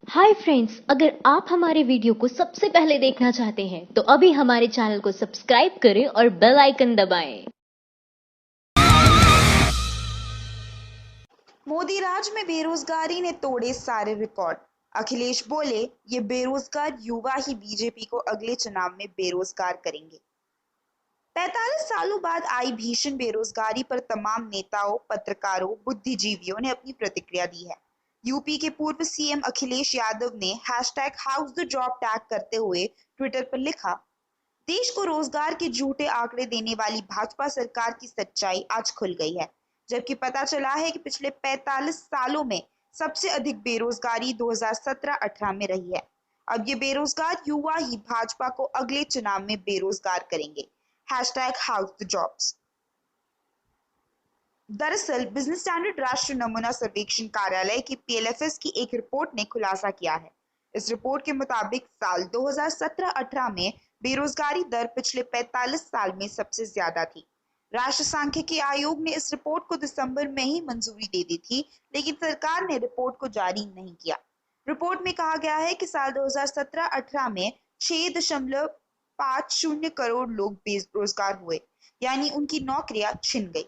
Hi friends, अगर आप हमारे वीडियो को सबसे पहले देखना चाहते हैं तो अभी हमारे चैनल को सब्सक्राइब करें और बेल आइकन दबाएं। मोदी राज में बेरोजगारी ने तोड़े सारे रिकॉर्ड। अखिलेश बोले, ये बेरोजगार युवा ही बीजेपी को अगले चुनाव में बेरोजगार करेंगे। 45 सालों बाद आई भीषण बेरोजगारी पर तमाम नेताओं, पत्रकारों, बुद्धिजीवियों ने अपनी प्रतिक्रिया दी है। यूपी के पूर्व सीएम अखिलेश यादव ने hashtag house the job tag करते हुए ट्विटर पर लिखा, देश को रोजगार के झूठे आंकड़े देने वाली भाजपा सरकार की सच्चाई आज खुल गई है, जबकि पता चला है कि पिछले 45 सालों में सबसे अधिक बेरोजगारी 2017-18 में रही है। अब ये बेरोजगार युवा ही भाजपा को अगले चुनाव में बेरोजगार करेंगे। Hashtag house the jobs. दरअसल बिजनेस स्टैंडर्ड राष्ट्रीय नमूना सर्वेक्षण कार्यालय की पीएलएफएस की एक रिपोर्ट ने खुलासा किया है। इस रिपोर्ट के मुताबिक साल 2017-18 में बेरोजगारी दर पिछले 45 साल में सबसे ज्यादा थी। राष्ट्रीय सांख्यिकी आयोग ने इस रिपोर्ट को दिसंबर में ही मंजूरी दे दी थी, लेकिन सरकार ने रिपोर्ट को जारी नहीं किया। रिपोर्ट में कहा गया है कि साल 2017-18 में 6.50 करोड़ लोग बेरोजगार हुए, यानी उनकी नौकरियां छिन गई।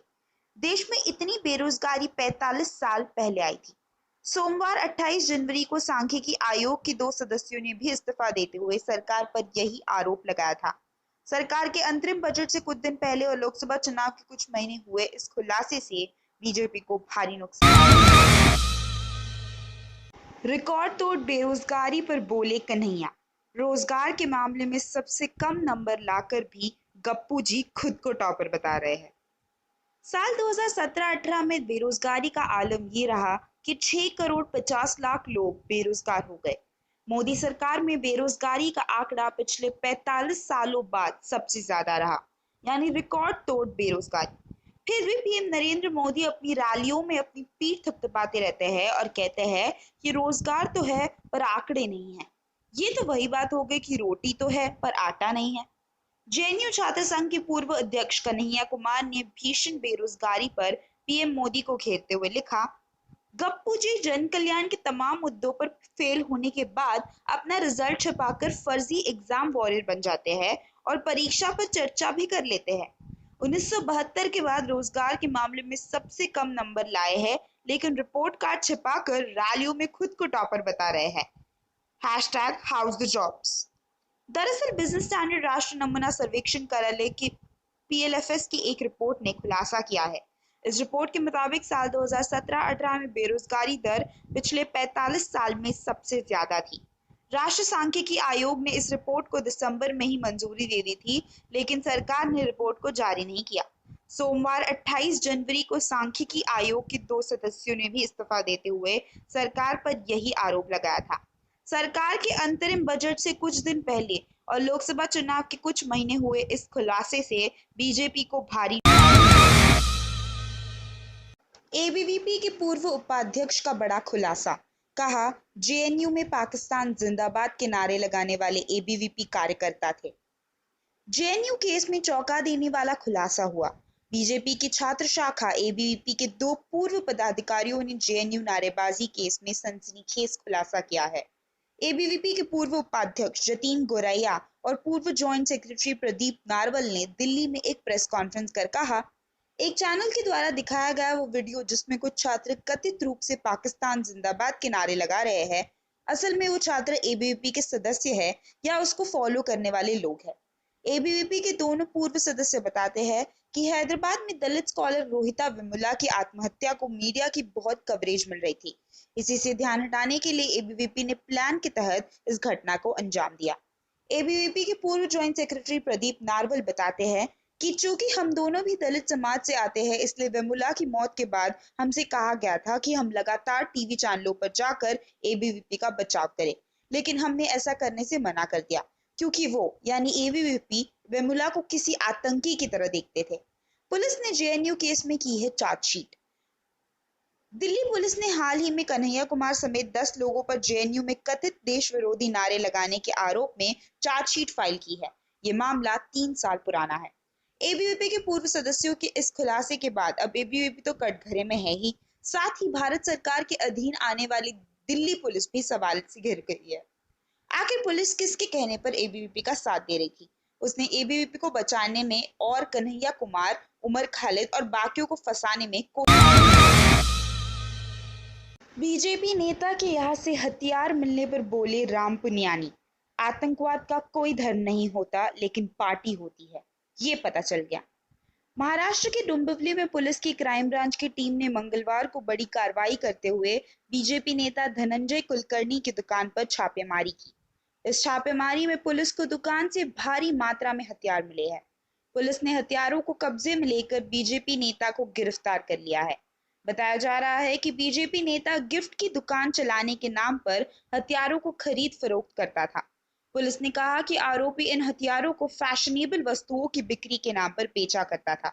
देश में इतनी बेरोजगारी 45 साल पहले आई थी। सोमवार 28 जनवरी को सांख्यिकी आयोग के 2 सदस्यों ने भी इस्तीफा देते हुए सरकार पर यही आरोप लगाया था। सरकार के अंतरिम बजट से कुछ दिन पहले और लोकसभा चुनाव के कुछ महीने हुए इस खुलासे से बीजेपी को भारी नुकसान। रिकॉर्ड तोड़ बेरोजगारी पर बोले कन्हैया, रोजगार के मामले में सबसे कम नंबर लाकर भी गप्पू जी खुद को टॉपर बता रहे हैं। साल 2017-18 में बेरोजगारी का आलम ये रहा कि 6 करोड़ 50 लाख लोग बेरोजगार हो गए। मोदी सरकार में बेरोजगारी का आंकड़ा पिछले 45 सालों बाद सबसे ज्यादा रहा, यानी रिकॉर्ड तोड़ बेरोजगारी। फिर भी पीएम नरेंद्र मोदी अपनी रैलियों में अपनी पीठ थपथपाते रहते हैं और कहते हैं कि रोजगार तो है पर आंकड़े नहीं है। ये तो वही बात हो गई कि रोटी तो है पर आटा नहीं है। जेएनयू छात्र संघ के पूर्व अध्यक्ष कन्हैया कुमार ने भीषण बेरोजगारी पर पीएम मोदी को घेरते हुए लिखा, गप्पू जी जन कल्याण के तमाम मुद्दों पर फेल होने के बाद अपना रिजल्ट छुपाकर फर्जी एग्जाम वॉरियर बन जाते हैं और परीक्षा पर चर्चा भी कर लेते हैं। 1972 के बाद रोजगार के मामले में सबसे कम नंबर लाए हैं, लेकिन रिपोर्ट कार्ड छिपाकर रैलियों में खुद को टॉपर बता रहे हैं। Hashtag house the jobs. दरअसल बिजनेस स्टैंडर्ड राष्ट्रीय नमूना सर्वेक्षण कार्यालय की पीएलएफएस की एक रिपोर्ट ने खुलासा किया है। इस रिपोर्ट के मुताबिक साल 2017-18 में बेरोजगारी दर पिछले 45 साल में सबसे ज्यादा थी। राष्ट्रीय सांख्यिकी आयोग ने इस रिपोर्ट को दिसंबर में ही मंजूरी दे दी थी, लेकिन सरकार ने रिपोर्ट को जारी नहीं किया। सोमवार 28 जनवरी को सांख्यिकी आयोग के 2 सदस्यों ने भी इस्तीफा देते हुए सरकार पर यही आरोप लगाया था। सरकार के अंतरिम बजट से कुछ दिन पहले और लोकसभा चुनाव के कुछ महीने हुए इस खुलासे से बीजेपी को भारी। एबीवीपी के पूर्व उपाध्यक्ष का बड़ा खुलासा, कहा जेएनयू में पाकिस्तान जिंदाबाद के नारे लगाने वाले एबीवीपी कार्यकर्ता थे। जेएनयू केस में चौंका देने वाला खुलासा हुआ। बीजेपी की छात्र शाखा एबीवीपी के 2 पूर्व पदाधिकारियों ने जेएनयू नारेबाजी केस में सनसनीखेज खुलासा किया है। एबीवीपी के पूर्व उपाध्यक्ष जतीन गोरैया और पूर्व जॉइंट सेक्रेटरी प्रदीप नारवल ने दिल्ली में एक प्रेस कॉन्फ्रेंस कर कहा, एक चैनल के द्वारा दिखाया गया वो वीडियो जिसमें कुछ छात्र कथित रूप से पाकिस्तान जिंदाबाद के नारे लगा रहे हैं, असल में वो छात्र एबीवीपी के सदस्य है या उसको फॉलो करने वाले लोग हैं। एबीवीपी के दोनों पूर्व सदस्य बताते हैं कि हैदराबाद में दलित स्कॉलर रोहिता वेमुला की आत्महत्या को मीडिया की बहुत कवरेज मिल रही थी। इसी से ध्यान हटाने के लिए एबीवीपी ने प्लान के तहत इस घटना को अंजाम दिया। एबीवीपी के पूर्व जॉइंट सेक्रेटरी प्रदीप नारवल बताते हैं कि चूंकि हम दोनों भी दलित समाज से आते हैं, इसलिए वेमुला की मौत के बाद हमसे कहा गया था कि हम लगातार टीवी चैनलों पर जाकर एबीवीपी का बचाव करें, लेकिन हमने ऐसा करने से मना कर दिया क्योंकि वो यानी एबीवीपी वेमुला को किसी आतंकी की तरह देखते थे। पुलिस ने जेएनयू केस में की है चार्जशीट। दिल्ली पुलिस ने हाल ही में कन्हैया कुमार समेत 10 लोगों पर जेएनयू में कथित देश विरोधी नारे लगाने के आरोप में चार्जशीट फाइल की है। ये मामला 3 साल पुराना है। एबीवीपी के पूर्व सदस्यों के इस खुलासे के बाद अब एबीवीपी तो कटघरे में है ही, साथ ही भारत सरकार के अधीन आने वाली दिल्ली पुलिस भी सवाल से घिर गई है। आखिर पुलिस किसके कहने पर एबीवीपी का साथ दे रही थी? उसने एबीवीपी को बचाने में और कन्हैया कुमार, उमर खालिद और बाकियों को फंसाने में बीजेपी नेता के यहाँ से हथियार मिलने पर बोले राम पुनियानी, आतंकवाद का कोई धर्म नहीं होता लेकिन पार्टी होती है, ये पता चल गया। महाराष्ट्र के डोंबिवली में पुलिस की क्राइम ब्रांच की टीम ने मंगलवार को बड़ी कार्रवाई करते हुए बीजेपी नेता धनंजय कुलकर्णी की दुकान पर छापेमारी की। इस छापेमारी में पुलिस को दुकान से भारी मात्रा में हथियार मिले हैं। पुलिस ने हथियारों को कब्जे में लेकर बीजेपी नेता को गिरफ्तार कर लिया है। बताया जा रहा है कि बीजेपी नेता गिफ्ट की दुकान चलाने के नाम पर हथियारों को खरीद फरोख्त करता था। पुलिस ने कहा कि आरोपी इन हथियारों को फैशनेबल वस्तुओं की बिक्री के नाम पर बेचा करता था।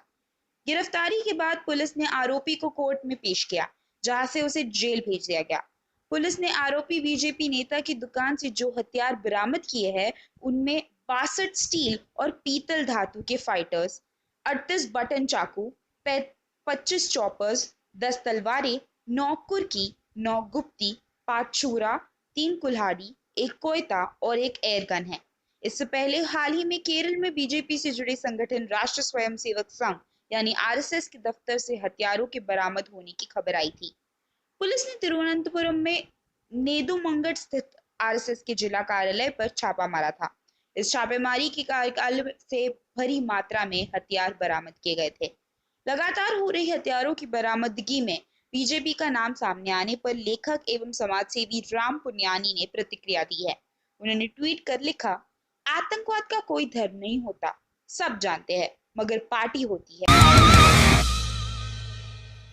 गिरफ्तारी के बाद पुलिस ने आरोपी को कोर्ट में पेश किया, जहां से उसे जेल भेज दिया गया। पुलिस ने आरोपी बीजेपी नेता की दुकान से जो हथियार बरामद किए हैं, उनमें 62 स्टील और पीतल धातु के फाइटर्स, 38 बटन चाकू, 25 चॉपर्स, 10 तलवारें, 9 कुर्की, 9 गुप्ती, 5 छुरा, 3 कुल्हाड़ी, 1 कोयता और 1 एयरगन है। इससे पहले हाल ही में केरल में बीजेपी से जुड़े संगठन राष्ट्र स्वयंसेवक संघ यानी आरएसएस के दफ्तर से हथियारों के बरामद होने की खबर आई थी। पुलिस ने तिरुवनंतपुरम में नेदुमंगट स्थित आरएसएस के जिला कार्यालय पर छापा मारा था। इस छापेमारी के कार्यकाल से भारी मात्रा में हथियार बरामद किए गए थे। लगातार हो रही हथियारों की बरामदगी में बीजेपी का नाम सामने आने पर लेखक एवं समाजसेवी राम पुनियानी ने प्रतिक्रिया दी है। उन्होंने ट्वीट कर लिखा, आतंकवाद का कोई धर्म नहीं होता, सब जानते हैं, मगर पार्टी होती है।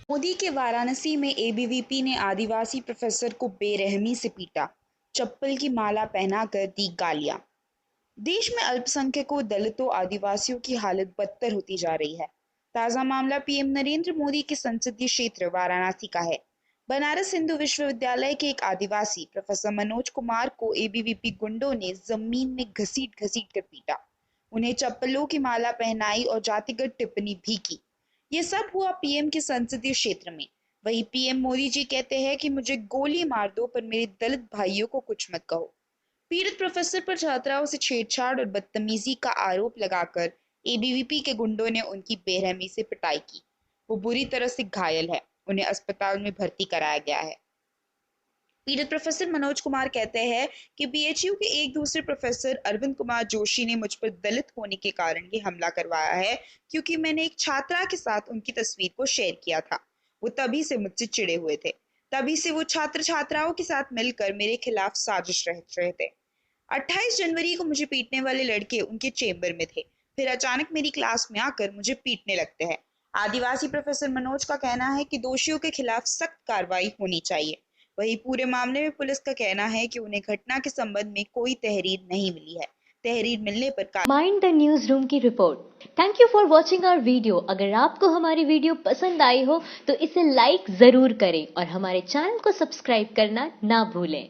मोदी के वाराणसी में एबीवीपी ने आदिवासी प्रोफेसर को बेरहमी से पीटा, चप्पल की माला पहनाकर दी गालियां। देश में अल्पसंख्यकों, दलितों, आदिवासियों की हालत बदतर होती जा रही है। ताजा मामला पीएम नरेंद्र मोदी के संसदीय क्षेत्र वाराणसी का है। बनारस हिंदू विश्वविद्यालय के एक आदिवासी प्रोफेसर मनोज कुमार को एबीवीपी गुंडों ने जमीन में घसीट घसीट कर पीटा। उन्हें चप्पलों की माला पहनाई और जातिगत टिप्पणी भी की। ये सब हुआ पीएम के संसदीय क्षेत्र में। वही पीएम मोदी जी कहते हैं कि मुझे गोली मार दो पर मेरे दलित भाइयों को कुछ मत कहो। पीड़ित प्रोफेसर पर छात्राओं से छेड़छाड़ और बदतमीजी का आरोप लगाकर एबीवीपी के गुंडों ने उनकी बेरहमी से पिटाई की। वो बुरी तरह से घायल है, उन्हें अस्पताल में भर्ती कराया गया है। पीड़ित प्रोफेसर मनोज कुमार कहते हैं कि बीएचयू के एक दूसरे प्रोफेसर अरविंद कुमार जोशी ने मुझ पर दलित होने के कारण ये हमला करवाया है, क्योंकि मैंने एक छात्रा के साथ उनकी तस्वीर को शेयर किया था। वो तभी से मुझसे चिढ़े हुए थे। तभी से वो छात्र छात्राओं के साथ मिलकर मेरे खिलाफ साजिश रच रहे थे। 28 जनवरी को मुझे पीटने वाले लड़के उनके चेंबर में थे, फिर अचानक मेरी क्लास में आकर मुझे पीटने लगते हैं। आदिवासी प्रोफेसर मनोज का कहना है कि दोषियों के खिलाफ सख्त कार्रवाई होनी चाहिए। वही पूरे मामले में पुलिस का कहना है कि उन्हें घटना के संबंध में कोई तहरीर नहीं मिली है। तहरीर मिलने पर माइंड द न्यूज रूम की रिपोर्ट। Thank you for watching our video. अगर आपको हमारी वीडियो पसंद आई हो तो इसे लाइक जरूर करें और हमारे चैनल को सब्सक्राइब करना ना भूलें।